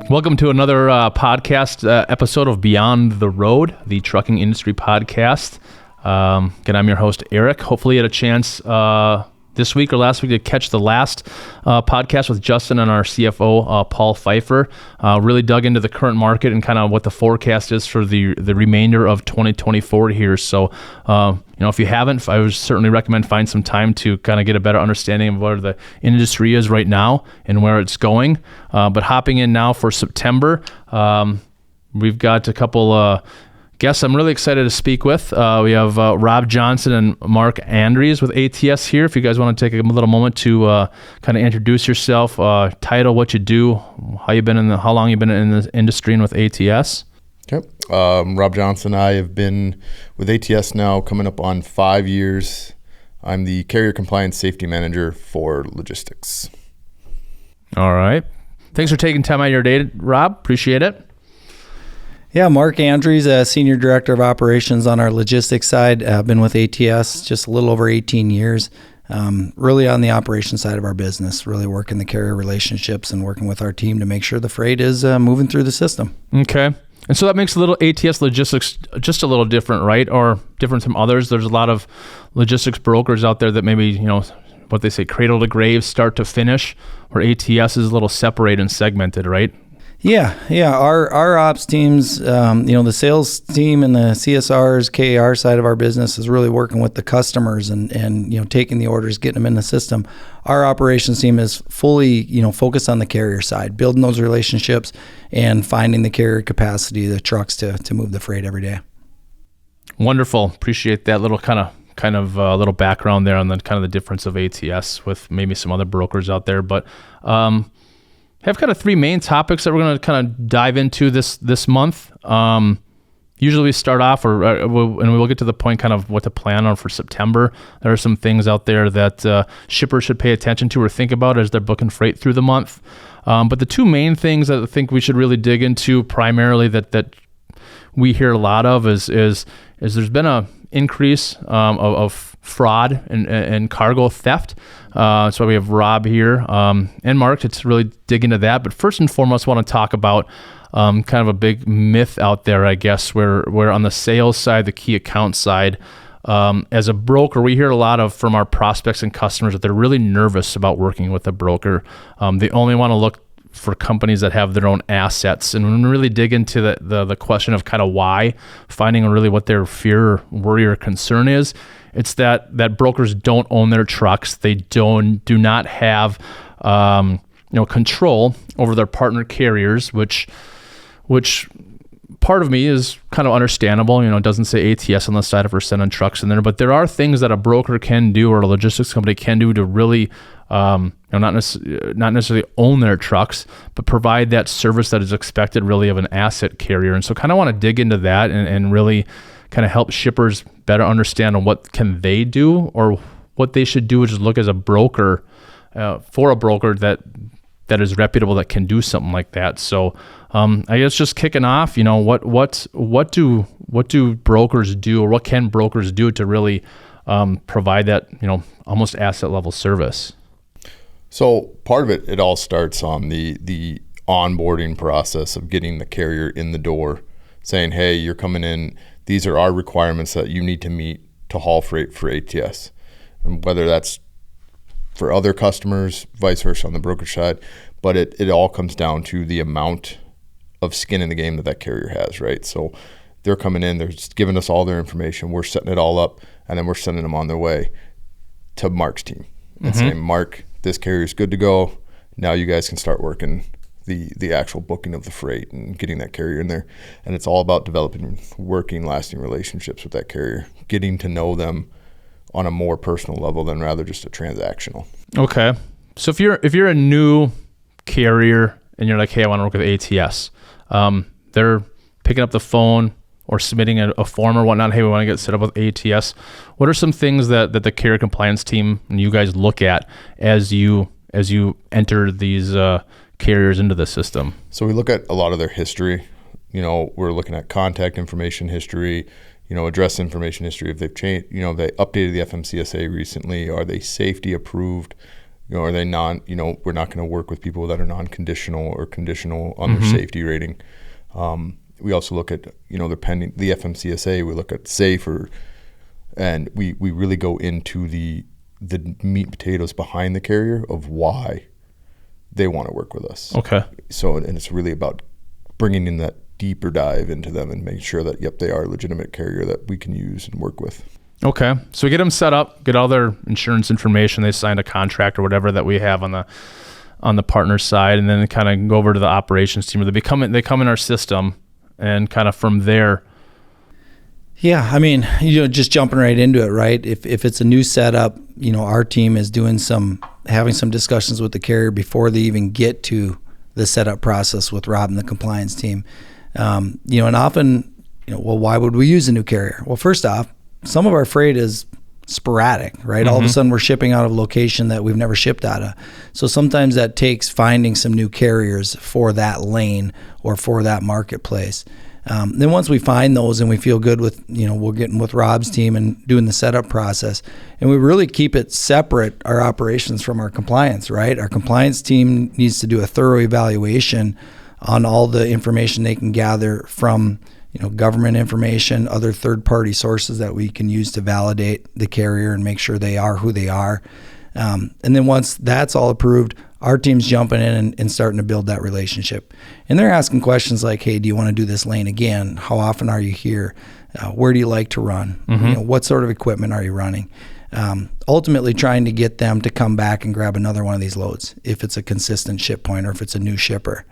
Welcome to another podcast episode of Beyond the Road, the trucking industry podcast. Again, I'm your host, Eric. Hopefully you had a chance this week or last week to catch the last podcast with Justin and our CFO, Paul Pfeiffer. Really dug into the current market and kind of what the forecast is for the remainder of 2024 here. So, if you haven't, I would certainly recommend find some time to kind of get a better understanding of where the industry is right now and where it's going. But hopping in now for September, we've got a couple guests I'm really excited to speak with. We have Rob Johnson and Mark Andrews with ATS here. If you guys want to take a little moment to kind of introduce yourself, title, what you do, how long you've been in the industry and with ATS. Yep. Rob Johnson. I have been with ATS now coming up on 5 years. I'm the Carrier Compliance Safety Manager for Logistics. All right. Thanks for taking time out of your day, Rob. Appreciate it. Yeah, Mark Andrews, Senior Director of Operations on our logistics side. I've been with ATS just a little over 18 years, really on the operations side of our business, really working the carrier relationships and working with our team to make sure the freight is moving through the system. Okay. And so that makes a little ATS logistics just a little different, right? Or different from others. There's a lot of logistics brokers out there that maybe, what they say, cradle to grave, start to finish, where ATS is a little separated and segmented, right? Yeah. Our ops teams, the sales team and the CSRs, KAR side of our business is really working with the customers and taking the orders, getting them in the system. Our operations team is fully, focused on the carrier side, building those relationships and finding the carrier capacity, the trucks to move the freight every day. Wonderful. Appreciate that little kind of little background there on the kind of the difference of ATS with maybe some other brokers out there, but have kind of three main topics that we're going to kind of dive into this month. Usually we start off, and we'll get to the point kind of what to plan on for September. There are some things out there that shippers should pay attention to or think about as they're booking freight through the month. But the two main things that I think we should really dig into primarily that we hear a lot of is there's been a increase of fraud and cargo theft. So we have Rob here and Mark to really dig into that. But first and foremost, I want to talk about kind of a big myth out there, I guess, where on the sales side, the key account side, as a broker, we hear a lot from our prospects and customers that they're really nervous about working with a broker. They only want to look for companies that have their own assets. And when we really dig into the question of kind of why, finding really what their fear, worry, or concern is, it's that brokers don't own their trucks. They do not have control over their partner carriers, which part of me is kind of understandable. It doesn't say ATS on the side if we're sending trucks in there, but there are things that a broker can do or a logistics company can do to really not necessarily own their trucks, but provide that service that is expected really of an asset carrier. And so kind of want to dig into that and really kind of help shippers better understand on what can they do or what they should do, which is look as a broker for a broker that is reputable that can do something like that. So I guess just kicking off, what do brokers do, or what can brokers do to really provide that almost asset level service? So part of it all starts on the onboarding process of getting the carrier in the door, saying, hey, you're coming in. These are our requirements that you need to meet to haul freight for ATS. And whether that's for other customers, vice versa on the brokerage side, but it all comes down to the amount of skin in the game that carrier has, right? So they're coming in, they're just giving us all their information, we're setting it all up, and then we're sending them on their way to Mark's team and saying, Mark, this carrier is good to go. Now you guys can start working the actual booking of the freight and getting that carrier in there. And it's all about developing working, lasting relationships with that carrier, getting to know them on a more personal level than rather just a transactional. Okay. So if you're a new carrier and you're like, hey, I want to work with ATS, they're picking up the phone or submitting a form or whatnot, hey, we want to get set up with ATS. What are some things that the carrier compliance team and you guys look at as you enter these carriers into the system? So we look at a lot of their history. We're looking at contact information history, address information history. If they've changed, they updated the FMCSA recently. Are they safety approved? Are they non, we're not going to work with people that are non-conditional or conditional on their safety rating. We also look at, the FMCSA, we look at safer, and we really go into the meat and potatoes behind the carrier of why they want to work with us. Okay. So, and it's really about bringing in that deeper dive into them and making sure that, they are a legitimate carrier that we can use and work with. Okay. So we get them set up, get all their insurance information. They sign a contract or whatever that we have on the partner side, and then kind of go over to the operations team. Or they come in our system, and kind of from there. Yeah, I mean, just jumping right into it, right? If it's a new setup, our team is having some discussions with the carrier before they even get to the setup process with Rob and the compliance team. And often, well, why would we use a new carrier? Well, first off, some of our freight is sporadic, right? All of a sudden we're shipping out of a location that we've never shipped out of. So sometimes that takes finding some new carriers for that lane or for that marketplace. Then once we find those and we feel good with, we're getting with Rob's team and doing the setup process, and we really keep it separate, our operations from our compliance, right? Our compliance team needs to do a thorough evaluation on all the information they can gather from, government information, other third-party sources that we can use to validate the carrier and make sure they are who they are. And then once that's all approved, our team's jumping in and starting to build that relationship. And they're asking questions like, hey, do you want to do this lane again? How often are you here? Where do you like to run? What sort of equipment are you running? Ultimately trying to get them to come back and grab another one of these loads if it's a consistent ship point or if it's a new shipper.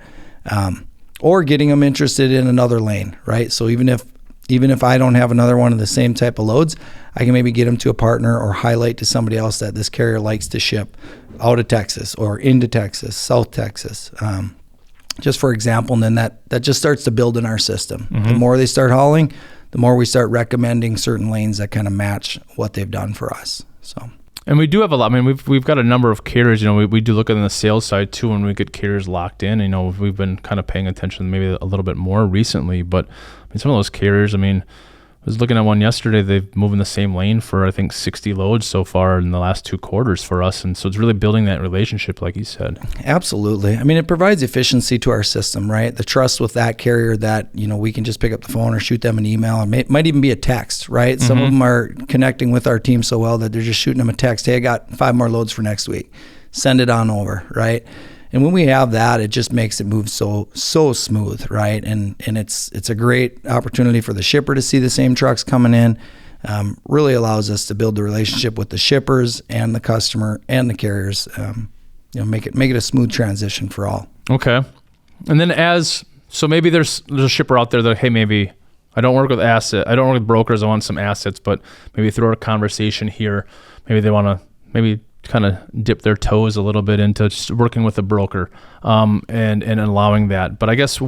Or getting them interested in another lane, right? So even if I don't have another one of the same type of loads, I can maybe get them to a partner or highlight to somebody else that this carrier likes to ship out of Texas or into Texas, South Texas, just for example. And then that just starts to build in our system. The more they start hauling, the more we start recommending certain lanes that kind of match what they've done for us. So. And we do have a lot. I mean, we've got a number of carriers. We do look at on the sales side too when we get carriers locked in. We've been kind of paying attention maybe a little bit more recently. But some of those carriers, I was looking at one yesterday. They've moved in the same lane for I think 60 loads so far in the last 2 quarters for us, and so it's really building that relationship, like you said. Absolutely. It provides efficiency to our system, right? The trust with that carrier that we can just pick up the phone or shoot them an email, or it might even be a text, right? Some of them are connecting with our team so well that they're just shooting them a text. Hey, I got 5 more loads for next week. Send it on over, right? And when we have that, it just makes it move so smooth, right? And it's a great opportunity for the shipper to see the same trucks coming in. Really allows us to build the relationship with the shippers and the customer and the carriers. Make it a smooth transition for all. Okay. And then so maybe there's a shipper out there that, hey, maybe I don't work with brokers. I want some assets, but maybe through our conversation here, maybe they want to kind of dip their toes a little bit into just working with a broker, and allowing that. But I guess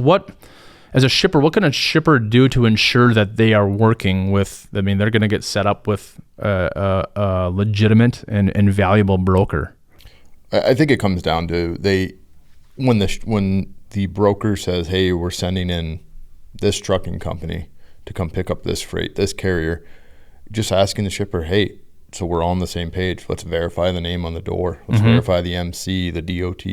as a shipper, what can a shipper do to ensure that they are working with, they're going to get set up with a legitimate and valuable broker? I think it comes down to when the broker says, hey, we're sending in this trucking company to come pick up this freight, this carrier, just asking the shipper, hey, so we're all on the same page. Let's verify the name on the door. Let's verify the MC, the DOT.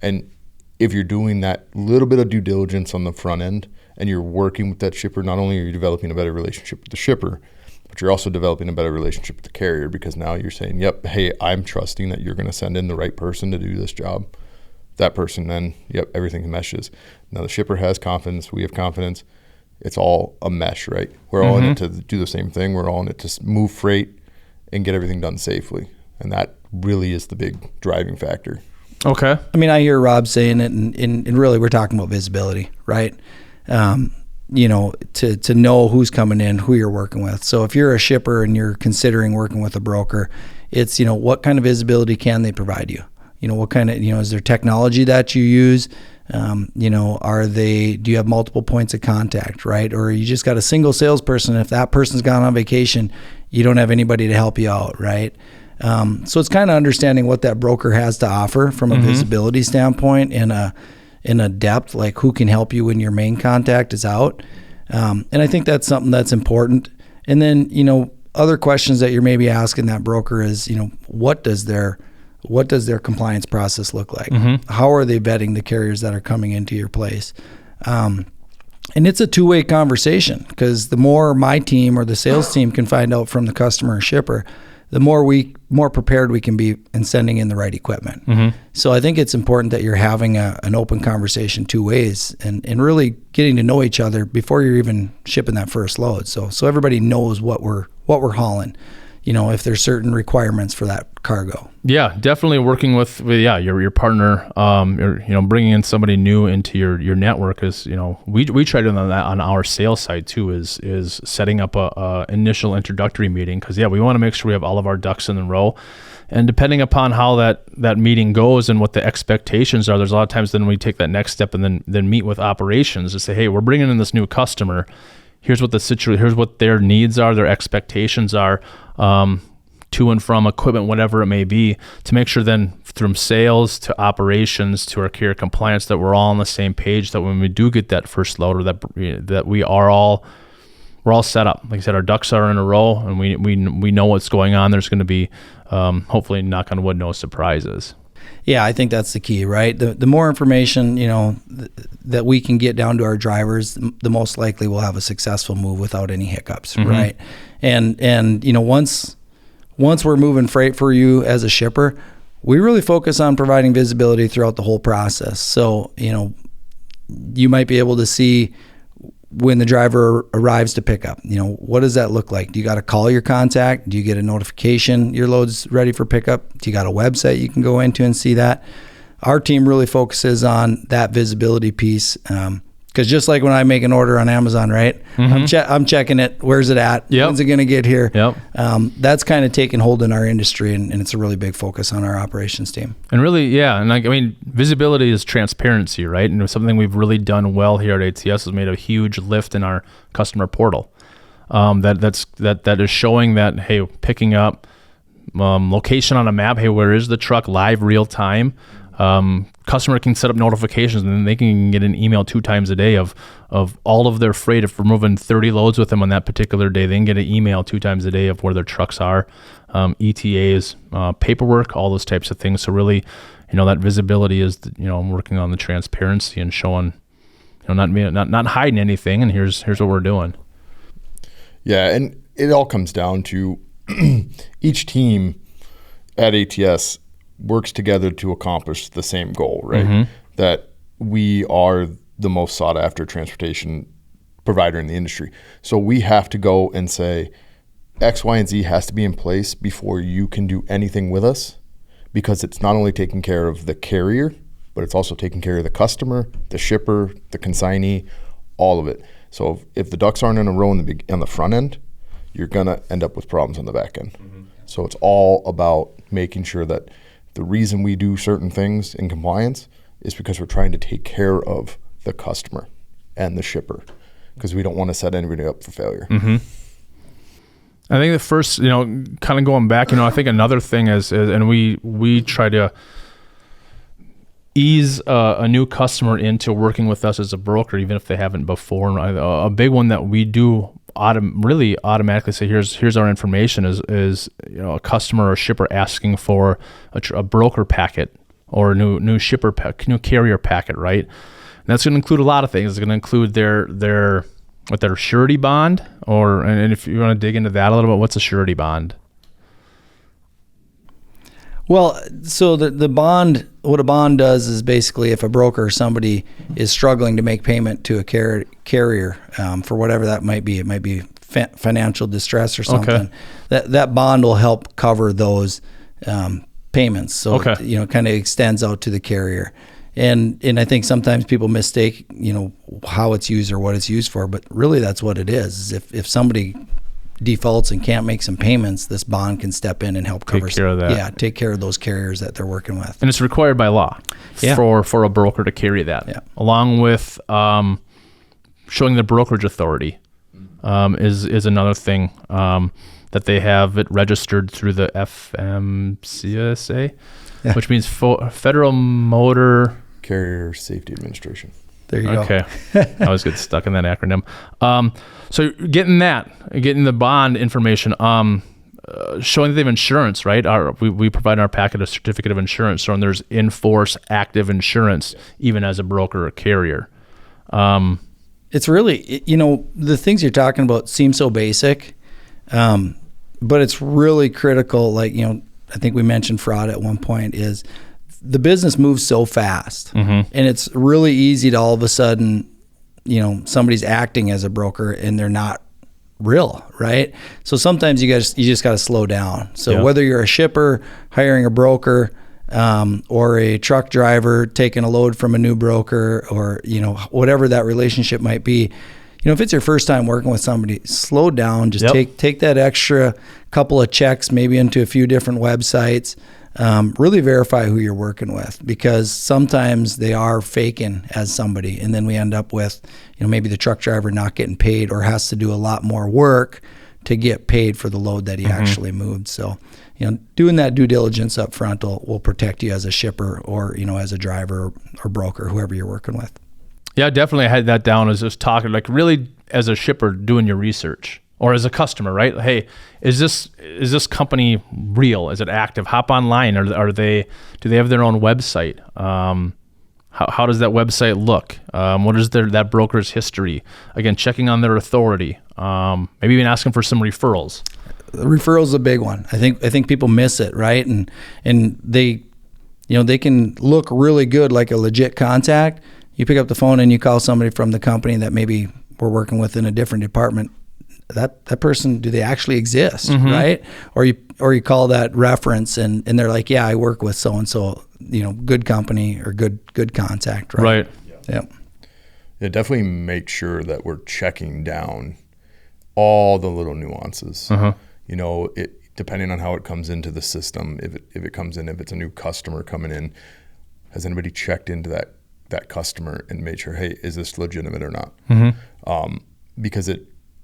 And if you're doing that little bit of due diligence on the front end and you're working with that shipper, not only are you developing a better relationship with the shipper, but you're also developing a better relationship with the carrier, because now you're saying, yep, hey, I'm trusting that you're going to send in the right person to do this job. That person then, yep, everything meshes. Now the shipper has confidence. We have confidence. It's all a mesh, right? We're all in it to do the same thing. We're all in it to move freight and get everything done safely. And that really is the big driving factor. Okay. I hear Rob saying it, and really we're talking about visibility, right? To know who's coming in, who you're working with. So if you're a shipper and you're considering working with a broker, it's, what kind of visibility can they provide you? What kind of, is there technology that you use? Do you have multiple points of contact, right? Or you just got a single salesperson. If that person's gone on vacation, you don't have anybody to help you out, right? So it's kind of understanding what that broker has to offer from a visibility standpoint and a depth, like who can help you when your main contact is out. And I think that's something that's important. And then, other questions that you're maybe asking that broker is, what does their compliance process look like? How are they vetting the carriers that are coming into your place? And it's a two-way conversation, because the more my team or the sales team can find out from the customer or shipper, the more prepared we can be in sending in the right equipment. So I think it's important that you're having an open conversation two ways, and really getting to know each other before you're even shipping that first load. So everybody knows what we're hauling, if there's certain requirements for that cargo. Yeah, definitely working with your partner. Bringing in somebody new into your network is, we try to do that on our sales side too. Is setting up a initial introductory meeting, because we want to make sure we have all of our ducks in a row. And depending upon how that meeting goes and what the expectations are, there's a lot of times then we take that next step and then meet with operations to say, hey, we're bringing in this new customer. Here's what here's what their needs are, their expectations are, to and from equipment, whatever it may be, to make sure then from sales to operations to our carrier compliance that we're all on the same page, that when we do get that first load, or that we're all set up. Like I said, our ducks are in a row, and we know what's going on. There's going to be, hopefully, knock on wood, no surprises. Yeah, I think that's the key, right? The more information, that we can get down to our drivers, the most likely we'll have a successful move without any hiccups, right? And once we're moving freight for you as a shipper, we really focus on providing visibility throughout the whole process. So, you might be able to see when the driver arrives to pick up, what does that look like? Do you got to call your contact? Do you get a notification your load's ready for pickup? Do you got a website you can go into and see that? Our team really focuses on that visibility piece, because just like when I make an order on Amazon, right? I'm checking it. Where's it at? When's it going to get here? That's kind of taken hold in our industry, and it's a really big focus on our operations team. And really, visibility is transparency, right? And something we've really done well here at ATS has made a huge lift in our customer portal. That is showing that, hey, picking up, location on a map. Hey, where is the truck? Live, real time. Customer can set up notifications, and then they can get an email 2 times a day of all of their freight. If we're moving 30 loads with them on that particular day, they can get an email 2 times a day of where their trucks are, ETAs, paperwork, all those types of things. So really, that visibility is, working on the transparency and showing, not hiding anything. And here's what we're doing. Yeah, and it all comes down to each team at ATS works together to accomplish the same goal, right? That we are the most sought after transportation provider in the industry. So we have to go and say X, Y, and Z has to be in place before you can do anything with us, because it's not only taking care of the carrier, but it's also taking care of the customer, the shipper, the consignee, all of it. So if the ducks aren't in a row on the front end, you're going to end up with problems on the back end. So it's all about making sure that the reason we do certain things in compliance is because we're trying to take care of the customer and the shipper, because we don't want to set anybody up for failure. I think the first, kind of going back, I think another thing is and we try to ease a new customer into working with us as a broker, even if they haven't before. A big one that we do really automatically say, here's our information is a customer or shipper asking for a broker packet or a new carrier packet, right? And that's going to include a lot of things. It's going to include their surety bond, and if you want to dig into that a little bit, what's a surety bond? Well, so the bond, what a bond does is basically if a broker or somebody is struggling to make payment to a carrier for whatever that might be, it might be financial distress or something, that bond will help cover those payments. So, kind of extends out to the carrier. And I think sometimes people mistake, how it's used or what it's used for, but really that's what it is if somebody defaults and can't make some payments, this bond can step in and help cover take care of those carriers that they're working with. And it's required by law for a broker to carry that, along with showing the brokerage authority is another thing that they have it registered through the FMCSA, which means Federal Motor Carrier Safety Administration. There you go. Okay. I always get stuck in that acronym. So getting the bond information, showing that they have insurance, right? We provide in our packet a certificate of insurance, showing there's in-force active insurance, even as a broker or carrier. It's really, the things you're talking about seem so basic, but it's really critical. Like, I think we mentioned fraud at one point, is the business moves so fast, and it's really easy to all of a sudden, somebody's acting as a broker and they're not real, right? So sometimes you just got to slow down. So whether you're a shipper hiring a broker, or a truck driver taking a load from a new broker, or whatever that relationship might be, if it's your first time working with somebody, slow down. Just take that extra couple of checks, maybe into a few different websites. Really verify who you're working with, because sometimes they are faking as somebody, and then we end up with maybe the truck driver not getting paid, or has to do a lot more work to get paid for the load that he actually moved. So doing that due diligence up front will protect you as a shipper, or as a driver or broker, whoever you're working with. Yeah, definitely. I had that down as just talking, like really as a shipper doing your research, or as a customer, right? Hey, is this company real? Is it active? Hop online. Do they have their own website? How does that website look? What is that broker's history? Again, checking on their authority. Maybe even asking for some referrals. The referral is a big one. I think people miss it, right? And they can look really good, like a legit contact. You pick up the phone and you call somebody from the company that maybe we're working with in a different department. That person, do they actually exist, right? Or you call that reference and they're like, yeah, I work with so and so, good company or good contact, right? Right. Yep. Yeah, definitely make sure that we're checking down all the little nuances. Depending on how it comes into the system, if it comes in, if it's a new customer coming in, has anybody checked into that customer and made sure, hey, is this legitimate or not? Because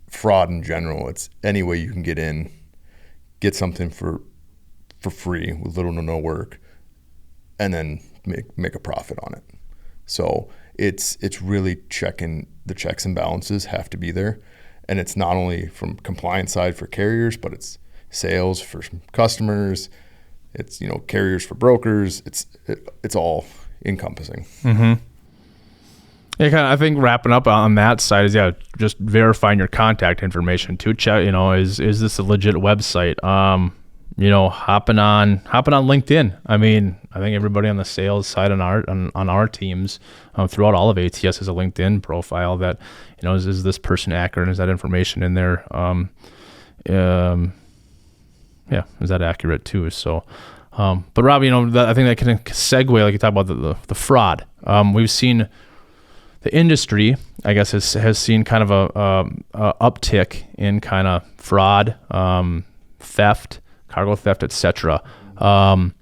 fraud in general, it's any way you can get in, get something for free with little to no work, and then make a profit on it. So it's really checking. The checks and balances have to be there, and it's not only from compliance side for carriers, but it's sales for customers, it's carriers for brokers. It's all encompassing. Yeah, I think wrapping up on that side is just verifying your contact information too. Check, is this a legit website? Hopping on LinkedIn. I mean, I think everybody on the sales side on our teams throughout all of ATS has a LinkedIn profile that is this person accurate? Is that information in there? Is that accurate too? So, but Rob, I think that can segue, like you talk about the fraud. We've seen the industry, I guess, has seen kind of a uptick in kind of fraud, theft, cargo theft, etc. You want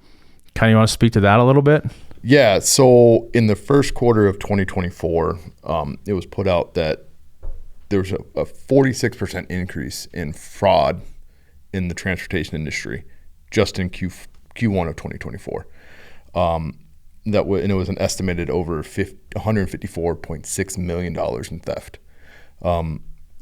to speak to that a little bit? Yeah. So in the first quarter of 2024, it was put out that there was a 46% increase in fraud in the transportation industry just in Q1 of 2024. And it was an estimated over $154.6 million in theft.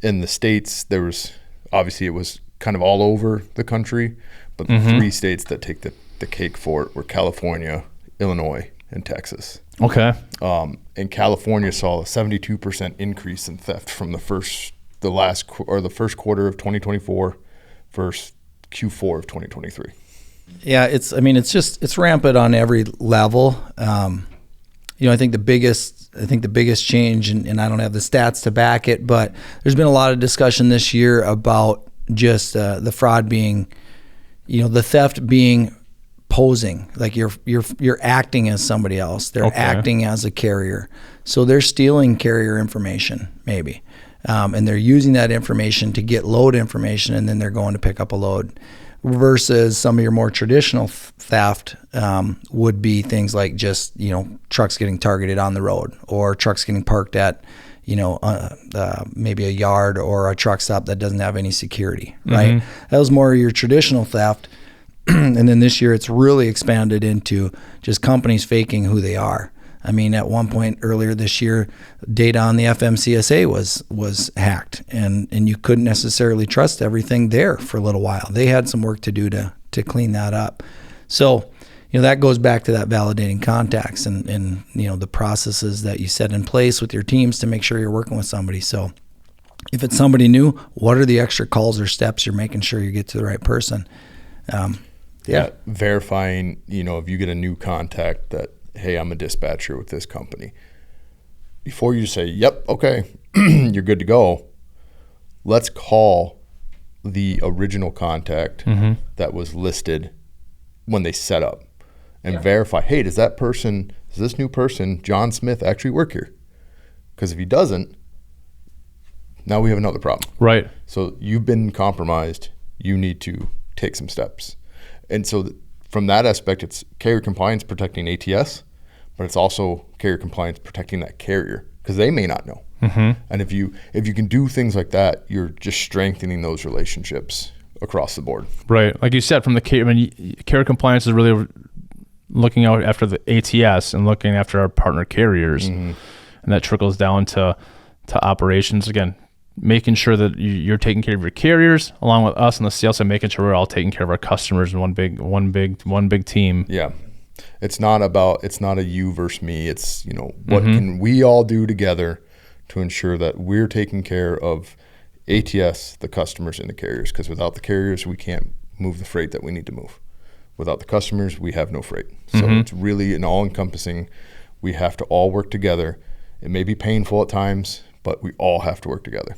In the States, it was kind of all over the country, but the three states that take the cake for it were California, Illinois, and Texas. Okay. And California saw a 72% increase in theft from the first quarter of 2024 versus Q4 of 2023. Yeah, it's rampant on every level. I think the biggest change, and I don't have the stats to back it, but there's been a lot of discussion this year about just the fraud being, the theft being posing, like you're acting as somebody else. They're acting as a carrier, so they're stealing carrier information maybe, and they're using that information to get load information, and then they're going to pick up a load. Versus some of your more traditional theft would be things like just, trucks getting targeted on the road, or trucks getting parked at, maybe a yard or a truck stop that doesn't have any security, right? That was more your traditional theft. And then this year it's really expanded into just companies faking who they are. I mean, at one point earlier this year, data on the FMCSA was hacked, and you couldn't necessarily trust everything there for a little while. They had some work to do to clean that up. So, that goes back to that validating contacts and the processes that you set in place with your teams to make sure you're working with somebody. So if it's somebody new, what are the extra calls or steps you're making sure you get to the right person? Verifying, if you get a new contact that, hey, I'm a dispatcher with this company. Before you say, yep, okay, you're good to go, let's call the original contact that was listed when they set up and verify, hey, does this new person, John Smith, actually work here? Because if he doesn't, now we have another problem. Right. So you've been compromised. You need to take some steps. And so from that aspect, it's carrier compliance protecting ATS, but it's also carrier compliance protecting that carrier because they may not know. And if you can do things like that, you're just strengthening those relationships across the board. Right. Like you said, from the carrier compliance is really looking out after the ATS and looking after our partner carriers. And that trickles down to operations. Again, making sure that you're taking care of your carriers along with us on the sales side, making sure we're all taking care of our customers in one big team. Yeah. It's not a you versus me. It's, what can we all do together to ensure that we're taking care of ATS, the customers, and the carriers? Because without the carriers, we can't move the freight that we need to move. Without the customers, we have no freight. So it's really an all-encompassing. We have to all work together. It may be painful at times, but we all have to work together.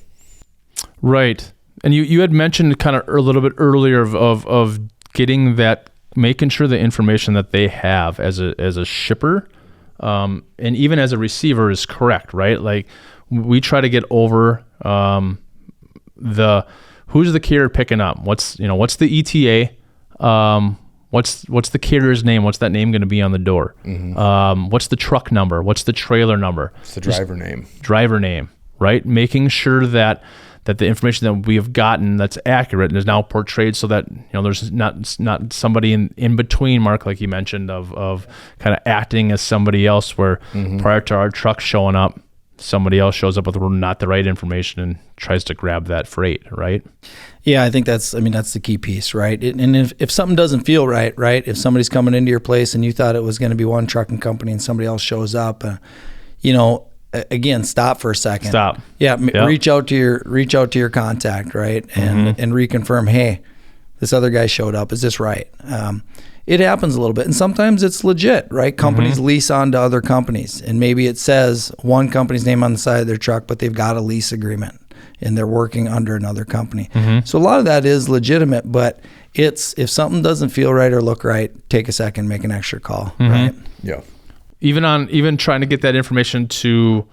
Right. And you had mentioned kind of a little bit earlier of getting that, making sure the information that they have as a shipper and even as a receiver is correct, right? Like we try to get over who's the carrier picking up? What's the ETA? What's the carrier's name? What's that name going to be on the door? What's the truck number? What's the trailer number? It's the driver name. Driver name, right? Making sure that the information that we have gotten that's accurate and is now portrayed so that there's not somebody in between, Mark, like you mentioned, of kind of acting as somebody else where prior to our truck showing up, somebody else shows up with not the right information and tries to grab that freight, right? Yeah, I think that's the key piece, right? And if something doesn't feel right, if somebody's coming into your place and you thought it was going to be one trucking company and somebody else shows up, again, stop for a second. Stop. Yeah, reach out to your contact, right? And reconfirm, hey, this other guy showed up. Is this right? It happens a little bit, and sometimes it's legit, right? Companies lease on to other companies, and maybe it says one company's name on the side of their truck, but they've got a lease agreement, and they're working under another company. So a lot of that is legitimate, but it's if something doesn't feel right or look right, take a second, make an extra call, right? Yeah. Even trying to get that information to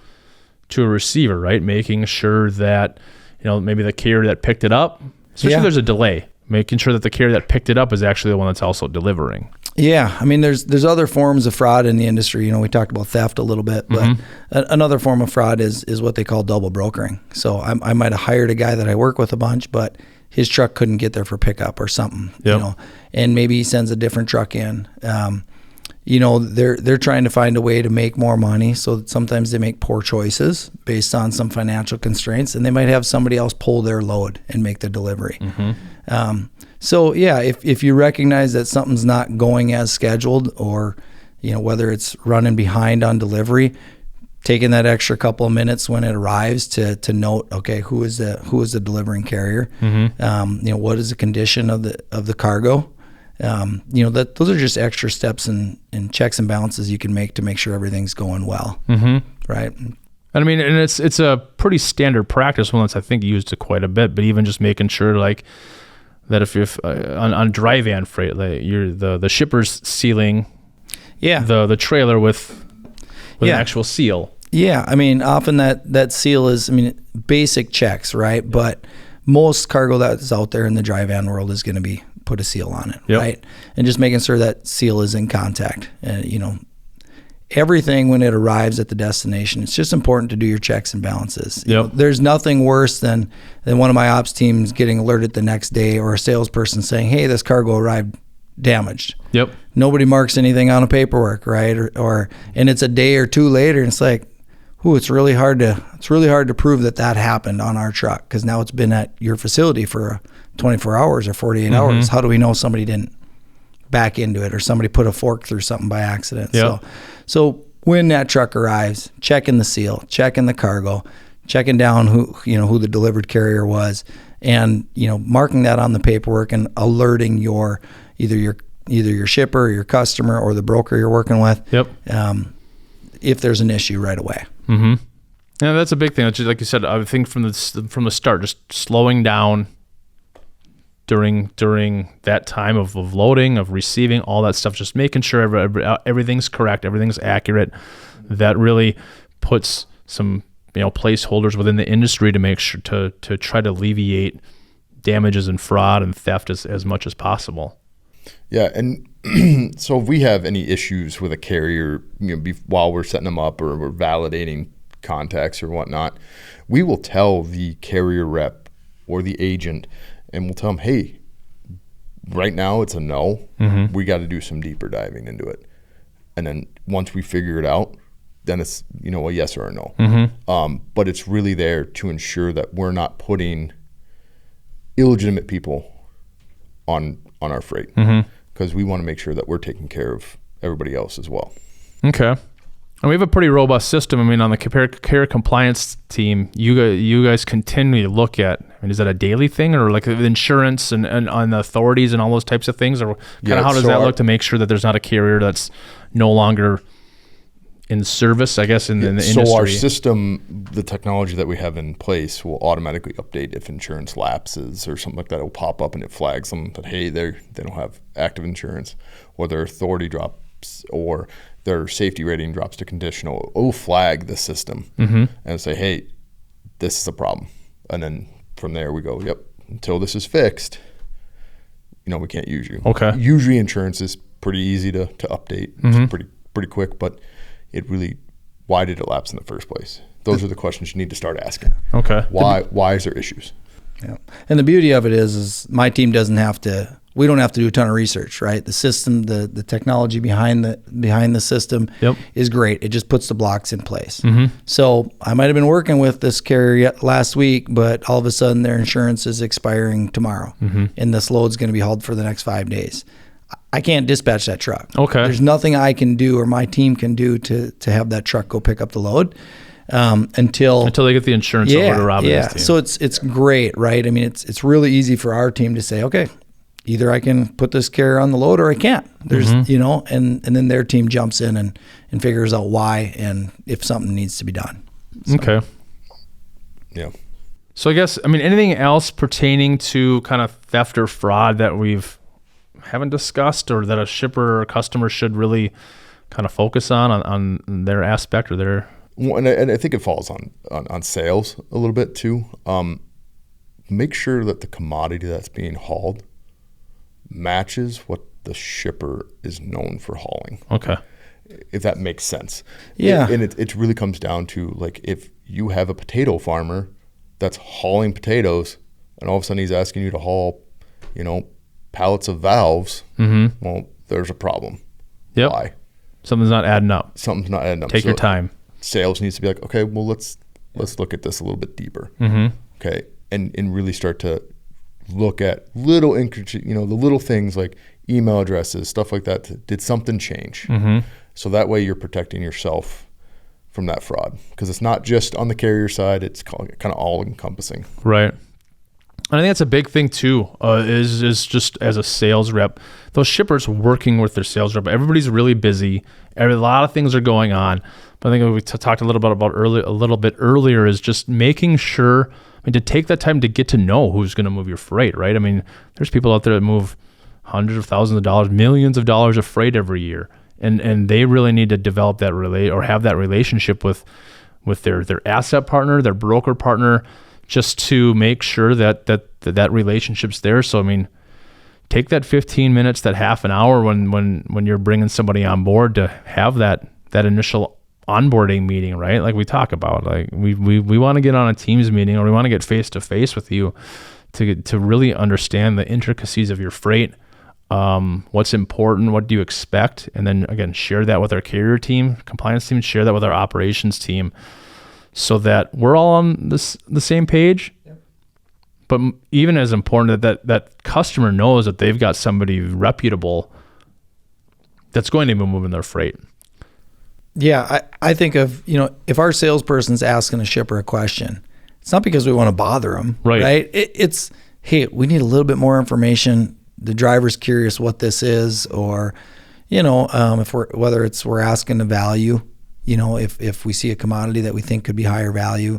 a receiver, right? Making sure that maybe the carrier that picked it up, especially if there's a delay, making sure that the carrier that picked it up is actually the one that's also delivering. Yeah, I mean, there's other forms of fraud in the industry. We talked about theft a little bit, but another form of fraud is what they call double brokering. So I might have hired a guy that I work with a bunch, but his truck couldn't get there for pickup or something, and maybe he sends a different truck in. They're trying to find a way to make more money, so sometimes they make poor choices based on some financial constraints, and they might have somebody else pull their load and make the delivery. So yeah, if you recognize that something's not going as scheduled, or whether it's running behind on delivery, taking that extra couple of minutes when it arrives to note, okay, who is the delivering carrier? What is the condition of the cargo? That those are just extra steps and checks and balances you can make to make sure everything's going well, right? I mean, and it's a pretty standard practice, one that's I think used quite a bit. But even just making sure like that if on dry van freight, like the shipper's sealing, the trailer with an actual seal. Yeah, I mean, often that seal is basic checks, right? But most cargo that's out there in the dry van world is going to be put a seal on it, right? And just making sure that seal is in contact. Everything when it arrives at the destination, it's just important to do your checks and balances. There's nothing worse than one of my ops teams getting alerted the next day, or a salesperson saying, hey, this cargo arrived damaged. Yep. Nobody marks anything on a paperwork, right? Or and it's a day or two later, and it's like, it's really hard to prove that happened on our truck, because now it's been at your facility for 24 hours or 48 hours. How do we know somebody didn't back into it, or somebody put a fork through something by accident? Yep. So when that truck arrives, checking the seal, checking the cargo, checking down who the delivered carrier was, and marking that on the paperwork and alerting either your shipper or your customer or the broker you're working with. Yep. If there's an issue right away. Mm-hmm. Yeah, that's a big thing. It's just, like you said, I think from the start, just slowing down during that time of loading, of receiving, all that stuff, just making sure everything's correct, everything's accurate. That really puts some placeholders within the industry to make sure to try to alleviate damages and fraud and theft as much as possible. Yeah, and so if we have any issues with a carrier, while we're setting them up or we're validating contacts or whatnot, we will tell the carrier rep or the agent, and we'll tell them, hey, right now it's a no. Mm-hmm. We got to do some deeper diving into it. And then once we figure it out, then it's a yes or a no. Mm-hmm. But it's really there to ensure that we're not putting illegitimate people on our freight, because we want to make sure that we're taking care of everybody else as well. Okay. And we have a pretty robust system. I mean, on the carrier compliance team, you guys continually look at, is that a daily thing, or like insurance and on the authorities and all those types of things? Or kind of how does that look to make sure that there's not a carrier that's no longer in service, I guess, in the industry? So our system, the technology that we have in place, will automatically update if insurance lapses or something like that. It will pop up and it flags them that, hey, they don't have active insurance, or their authority drops, or their safety rating drops to conditional. It will flag the system and say, hey, this is a problem. And then from there we go, yep, until this is fixed, we can't use you. Okay. Usually insurance is pretty easy to update. It's pretty quick, but why did it lapse in the first place? Those are the questions you need to start asking. Okay. Why is there issues? Yeah. And the beauty of it is my team we don't have to do a ton of research, right? The system, the technology behind the system is great. It just puts the blocks in place. Mm-hmm. So I might have been working with this carrier last week, but all of a sudden their insurance is expiring tomorrow, and this load's going to be hauled for the next 5 days. I can't dispatch that truck. Okay. There's nothing I can do or my team can do to have that truck go pick up the load until they get the insurance over to Rob and his team. So it's great, right? I mean, it's really easy for our team to say, okay, either I can put this carrier on the load or I can't. There's and then their team jumps in and figures out why and if something needs to be done. So. Okay. Yeah. So I guess, anything else pertaining to kind of theft or fraud that haven't discussed, or that a shipper or customer should really kind of focus on their aspect or their? Well, and I think it falls on sales a little bit too. Make sure that the commodity that's being hauled matches what the shipper is known for hauling. Okay. If that makes sense. Yeah. And it really comes down to, like, if you have a potato farmer that's hauling potatoes and all of a sudden he's asking you to haul, pallets of valves, well, there's a problem. Yep. Why? Something's not adding up. Take your time. Sales needs to be like, okay, well, let's look at this a little bit deeper. Okay. And really start to look at the little things like email addresses, stuff like that. Did something change? So that way you're protecting yourself from that fraud, because it's not just on the carrier side, it's kind of all encompassing. Right. And I think that's a big thing too, is just as a sales rep, those shippers working with their sales rep, everybody's really busy. A lot of things are going on. But I think we talked a little bit earlier is just making sure, to take that time to get to know who's going to move your freight, right? There's people out there that move hundreds of thousands of dollars, millions of dollars of freight every year. And they really need to develop that have that relationship with their asset partner, their broker partner, just to make sure that relationship's there. So, take that 15 minutes, that half an hour when you're bringing somebody on board to have that initial onboarding meeting, right? Like we talk about, like we want to get on a Teams meeting, or we want to get face to face with you to really understand the intricacies of your freight, what's important, what do you expect, and then again share that with our carrier team, compliance team, share that with our operations team, so that we're all on the same page. Yep. But even as important, that customer knows that they've got somebody reputable that's going to be moving their freight. Yeah, I think of, if our salesperson's asking a shipper a question, it's not because we want to bother them, right? It's, hey, we need a little bit more information. The driver's curious what this is, or, if we're asking the value, if we see a commodity that we think could be higher value,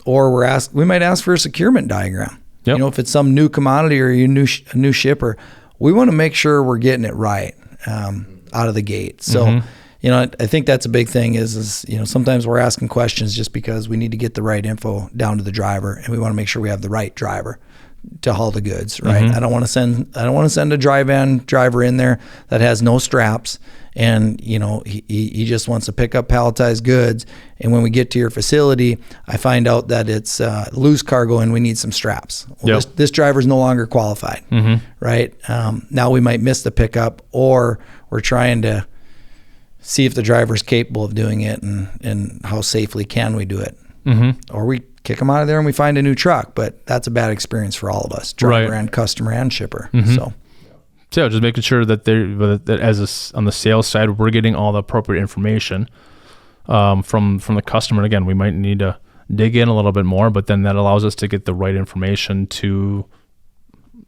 or we might ask for a securement diagram. Yep. If it's some new commodity or a new shipper, we want to make sure we're getting it right out of the gate. So, I think that's a big thing is sometimes we're asking questions just because we need to get the right info down to the driver, and we want to make sure we have the right driver to haul the goods, right? I don't want to send a dry van driver in there that has no straps, and he just wants to pick up palletized goods, and when we get to your facility, I find out that it's loose cargo and we need some straps. Well, this driver's no longer qualified, right? Now we might miss the pickup, or we're trying to see if the driver's capable of doing it, and how safely can we do it. Or we kick them out of there and we find a new truck, but that's a bad experience for all of us, driver and customer and shipper. So just making sure that on the sales side, we're getting all the appropriate information from the customer. And again, we might need to dig in a little bit more, but then that allows us to get the right information to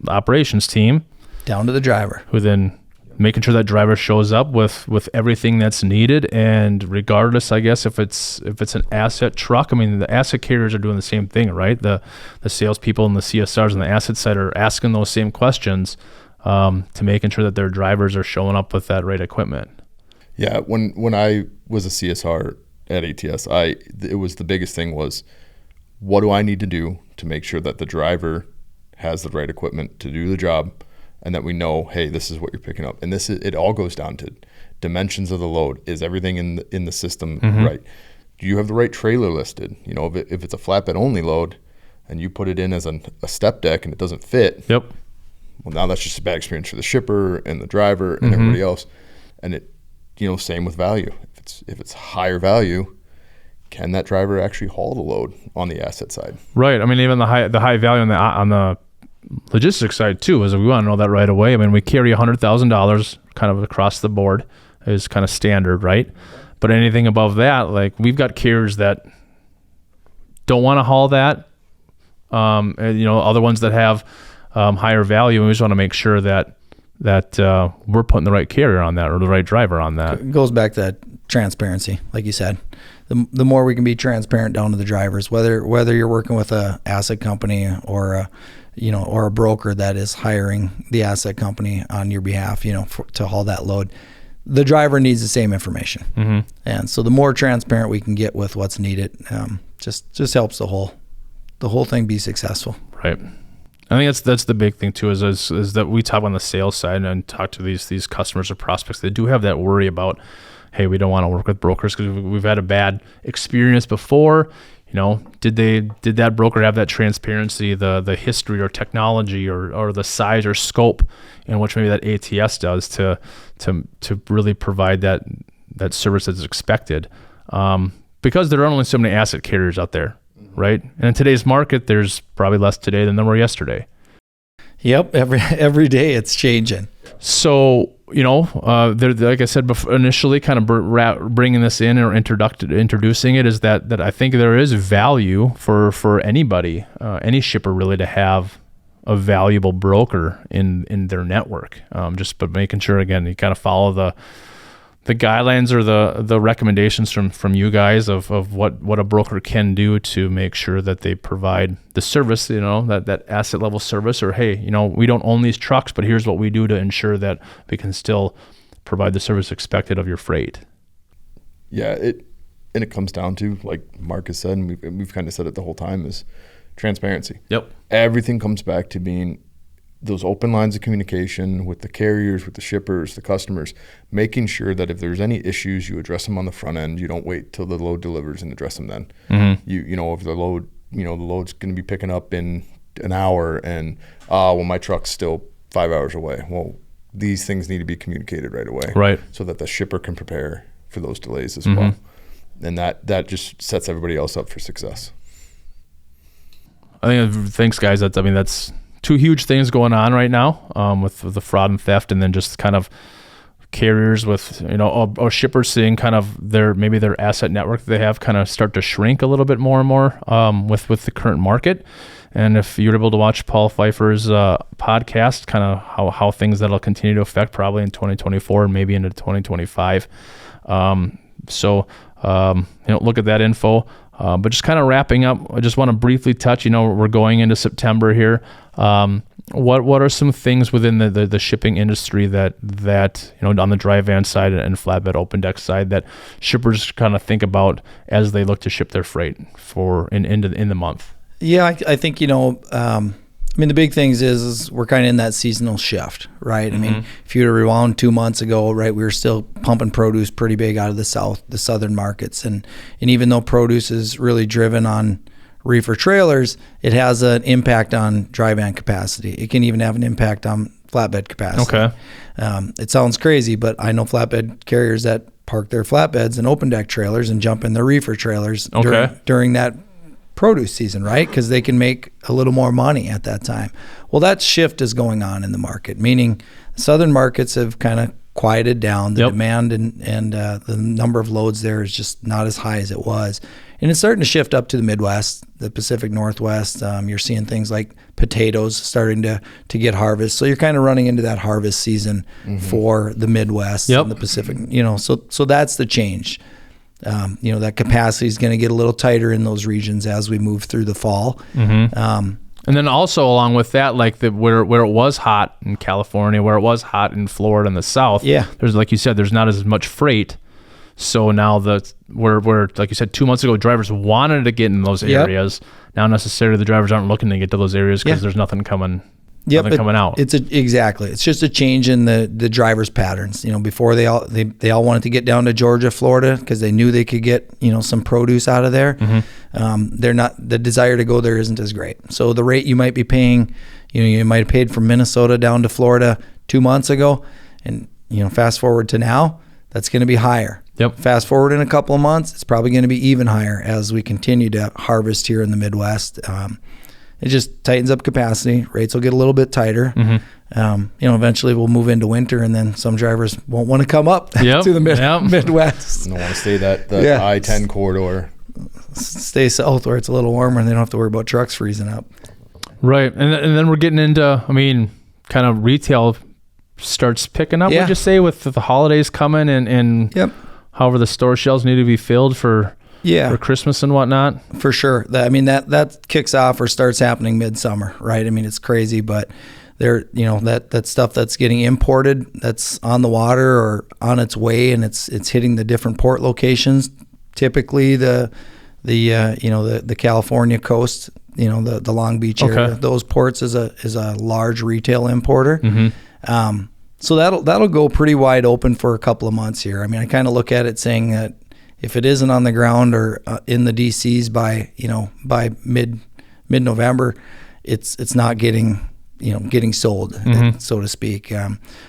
the operations team, down to the driver, who then making sure that driver shows up with everything that's needed. And regardless, I guess, if it's an asset truck, I mean, the asset carriers are doing the same thing, right? The salespeople and the CSRs on the asset side are asking those same questions to making sure that their drivers are showing up with that right equipment. Yeah, when I was a CSR at ATS, it was the biggest thing was, what do I need to do to make sure that the driver has the right equipment to do the job, and that we know, hey, this is what you're picking up. And it all goes down to dimensions of the load. Is everything in the system right? Do you have the right trailer listed? If it's a flatbed only load and you put it in as a step deck and it doesn't fit, well, now that's just a bad experience for the shipper and the driver and everybody else. And same with value. If it's higher value, can that driver actually haul the load on the asset side? Right. I mean, even the high value on the logistics side too, is we want to know that right away. I mean, we carry $100,000 kind of across the board is kind of standard, right? But anything above that, like we've got carriers that don't want to haul that, and, other ones that have higher value, and we just want to make sure that we're putting the right carrier on that, or the right driver on that. It goes back to that transparency, like you said. The more we can be transparent down to the drivers, whether you're working with a asset company or a broker that is hiring the asset company on your behalf, to haul that load, the driver needs the same information. And so the more transparent we can get with what's needed, just helps the whole thing be successful. Right. I think that's the big thing too, is that we talk on the sales side and talk to these customers or prospects. They do have that worry about, hey, we don't want to work with brokers because we've had a bad experience before. Did that broker have that transparency, the history or technology or the size or scope in which maybe that ATS does to really provide that service that's expected? Because there are only so many asset carriers out there, right? And in today's market, there's probably less today than there were yesterday. Yep, every day it's changing. So, like I said before, initially kind of bringing this in or introducing it, is that I think there is value for anybody, any shipper really, to have a valuable broker in their network. But making sure, again, you kind of follow the guidelines or the recommendations from you guys of what a broker can do to make sure that they provide the service, that asset level service, or, hey, we don't own these trucks, but here's what we do to ensure that we can still provide the service expected of your freight. Yeah, it comes down to, like Mark has said, and we've kind of said it the whole time, is transparency. Yep. Everything comes back to being those open lines of communication with the carriers, with the shippers, the customers, making sure that if there's any issues, you address them on the front end. You don't wait till the load delivers and address them then. If the load, the load's going to be picking up in an hour, and my truck's still 5 hours away. Well, these things need to be communicated right away, Right. so that the shipper can prepare for those delays as well. And that just sets everybody else up for success. I think, thanks guys. That's two huge things going on right now, with the fraud and theft, and then just kind of carriers with, or shippers seeing kind of maybe their asset network that they have kind of start to shrink a little bit more and more, with the current market. And if you're able to watch Paul Pfeiffer's podcast, kind of how things that'll continue to affect probably in 2024 and maybe into 2025. Look at that info. But just kind of wrapping up, I just want to briefly touch, we're going into September here. What are some things within the shipping industry that on the dry van side and flatbed open deck side that shippers kind of think about as they look to ship their freight in the month? Yeah, I think, the big things is we're kind of in that seasonal shift, right? I mean, if you were to rewound 2 months ago, right, we were still pumping produce pretty big out of the southern markets. And even though produce is really driven on reefer trailers, it has an impact on dry van capacity. It can even have an impact on flatbed capacity. Okay. It sounds crazy, but I know flatbed carriers that park their flatbeds and open deck trailers and jump in their reefer trailers during that produce season, right? Because they can make a little more money at that time. Well, that shift is going on in the market, meaning southern markets have kind of quieted down. The demand and the number of loads there is just not as high as it was. And it's starting to shift up to the Midwest, the Pacific Northwest. You're seeing things like potatoes starting to get harvest. So you're kind of running into that harvest season for the Midwest and the Pacific, so that's the change. That capacity is going to get a little tighter in those regions as we move through the fall. And then also along with that, like where it was hot in California, where it was hot in Florida and the South, there's, like you said, there's not as much freight. So now where like you said, 2 months ago, drivers wanted to get in those areas. Now necessarily the drivers aren't looking to get to those areas because there's nothing coming. Coming out. Exactly. It's just a change in the drivers' patterns. Before they all wanted to get down to Georgia, Florida because they knew they could get some produce out of there. They're not, the desire to go there isn't as great. So the rate you might be paying, you might have paid from Minnesota down to Florida 2 months ago, and fast forward to now, that's going to be higher. Fast forward in a couple of months, it's probably going to be even higher as we continue to harvest here in the Midwest. It just tightens up capacity. Rates will get a little bit tighter. Eventually we'll move into winter, and then some drivers won't want to come up to the Midwest. They don't want to stay that I-10 corridor. Stay south where it's a little warmer and they don't have to worry about trucks freezing up. Right. And then we're getting into, kind of retail starts picking up, would you say, with the holidays coming and however the store shelves need to be filled for Christmas and whatnot? For sure. That kicks off or starts happening midsummer, right? It's crazy, but there, that stuff that's getting imported, that's on the water or on its way, and it's hitting the different port locations. Typically, the California coast, the Long Beach area, those ports is a large retail importer. So that'll go pretty wide open for a couple of months here. I kind of look at it saying that if it isn't on the ground or in the DCs by mid-November, it's not getting sold, so to speak.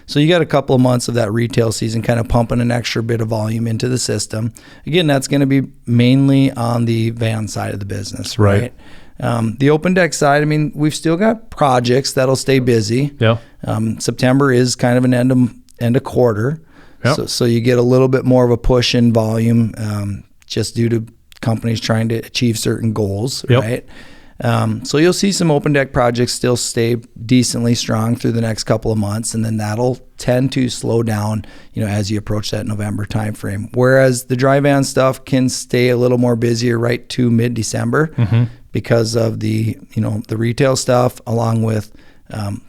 So you got a couple of months of that retail season kind of pumping an extra bit of volume into the system. Again, that's going to be mainly on the van side of the business, right? The open deck side, we've still got projects that'll stay busy. September is kind of an end of quarter. So you get a little bit more of a push in volume, just due to companies trying to achieve certain goals, right? So you'll see some open deck projects still stay decently strong through the next couple of months, and then that'll tend to slow down, as you approach that November timeframe. Whereas the dry van stuff can stay a little more busier right to mid-December because of the retail stuff along with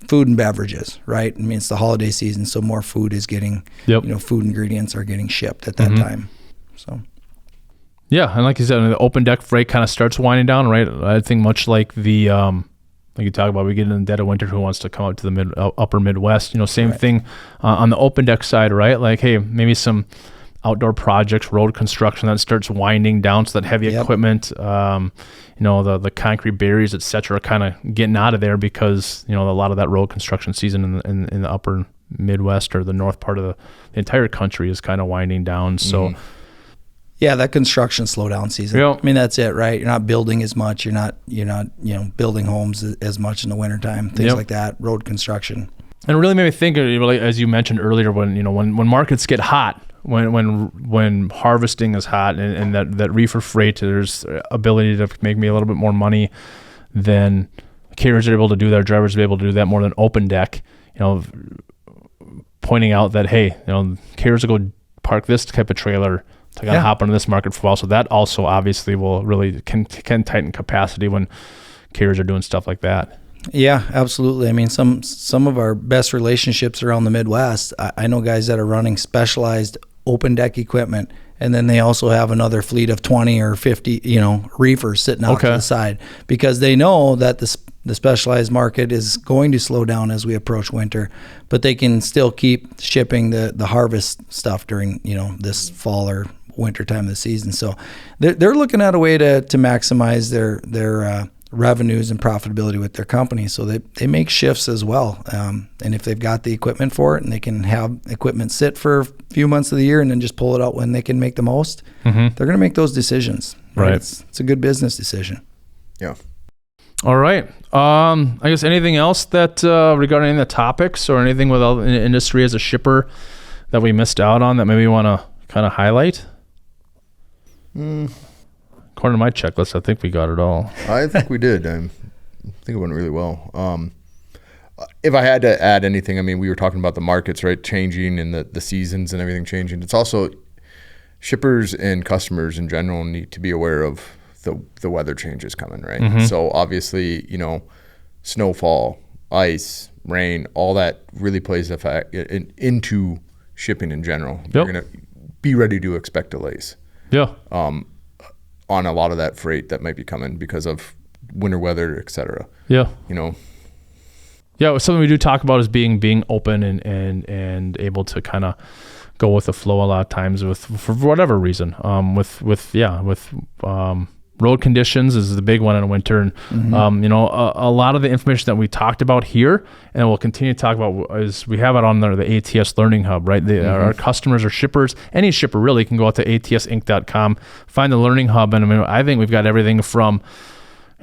food and beverages, right? It's the holiday season, so more food is getting, food ingredients are getting shipped at that time. So. Yeah, and like you said, the open deck freight kind of starts winding down, right? I think much like the, like you talk about, we get in the dead of winter, who wants to come out to the upper Midwest? Same thing on the open deck side, right? Like, hey, maybe some outdoor projects, road construction that starts winding down, so that heavy equipment, the concrete barriers, et cetera, kind of getting out of there because, a lot of that road construction season in the upper Midwest or the north part of the entire country is kind of winding down. So, yeah, that construction slowdown season. Yep. I mean, that's it, right? You're not building as much. You're not building homes as much in the wintertime, things like that, road construction. And it really made me think, as you mentioned earlier, when markets get hot, when harvesting is hot and that reefer freight, there's ability to make me a little bit more money than carriers are able to do that, drivers are able to do that more than open deck, pointing out that, hey, carriers will go park this type of trailer to kind of hop into this market for a while. So that also obviously will really can tighten capacity when carriers are doing stuff like that. Yeah, absolutely. I mean, some of our best relationships around the Midwest, I know guys that are running specialized open deck equipment, and then they also have another fleet of 20 or 50, reefers sitting out to the side, because they know that the specialized market is going to slow down as we approach winter, but they can still keep shipping the harvest stuff during, this fall or winter time of the season. So they're looking at a way to maximize their revenues and profitability with their company. So they make shifts as well. And if they've got the equipment for it and they can have equipment sit for a few months of the year and then just pull it out when they can make the most, they're going to make those decisions. Right. It's a good business decision. Yeah. All right. I guess anything else that regarding the topics or anything with the industry as a shipper that we missed out on that maybe you want to kind of highlight? According to my checklist, I think we got it all. I think we did. I think it went really well. If I had to add anything, we were talking about the markets, right, changing and the seasons and everything changing. It's also shippers and customers in general need to be aware of the weather changes coming, right? So obviously, snowfall, ice, rain, all that really plays into shipping in general. You're going to be ready to expect delays. Yeah. On a lot of that freight that might be coming because of winter weather, et cetera. Yeah. Yeah, something we do talk about is being open and able to kind of go with the flow a lot of times for whatever reason. With road conditions is the big one in winter, and a lot of the information that we talked about here and we'll continue to talk about is we have it on the ATS Learning Hub, right? Our customers or shippers, any shipper really can go out to atsinc.com, find the Learning Hub, and I think we've got everything from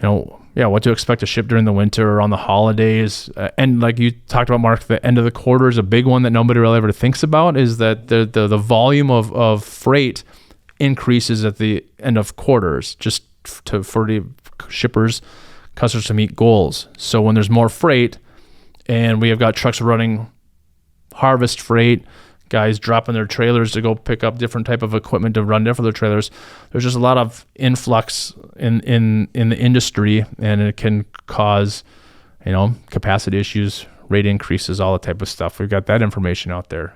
what to expect to ship during the winter or on the holidays, and like you talked about, Mark, the end of the quarter is a big one that nobody really ever thinks about. Is that the volume of freight increases at the end of quarters just for the shippers, customers to meet goals. So when there's more freight and we have got trucks running harvest freight, guys dropping their trailers to go pick up different type of equipment to run there for their trailers, there's just a lot of influx in the industry, and it can cause capacity issues, rate increases, all that type of stuff. We've got that information out there.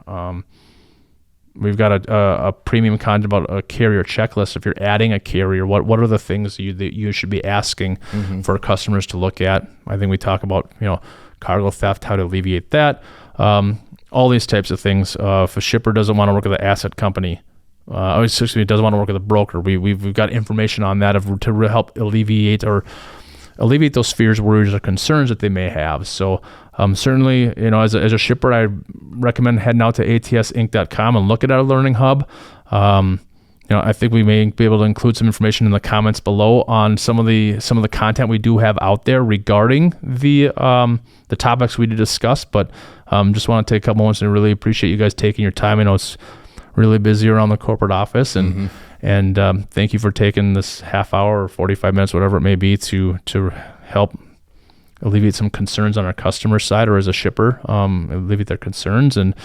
We've got a premium content about a carrier checklist. If you're adding a carrier, what are the things that you should be asking for customers to look at? I think we talk about cargo theft, how to alleviate that, all these types of things. If a shipper doesn't want to work with an asset company, doesn't want to work with a broker, we've got information on that to help alleviate those fears, worries, or concerns that they may have. So certainly, as a shipper, I recommend heading out to atsinc.com and look at our Learning Hub. I think we may be able to include some information in the comments below on some of the content we do have out there regarding the topics we did discuss. But just want to take a couple moments and really appreciate you guys taking your time. I know it's really busy around the corporate office, and thank you for taking this half hour or 45 minutes, whatever it may be, to help alleviate some concerns on our customer side or as a shipper, alleviate their concerns. And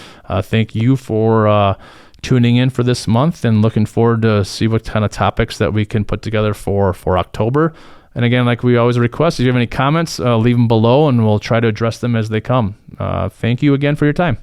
thank you for tuning in for this month, and looking forward to see what kind of topics that we can put together for October. And again, like we always request, if you have any comments, leave them below and we'll try to address them as they come. Thank you again for your time.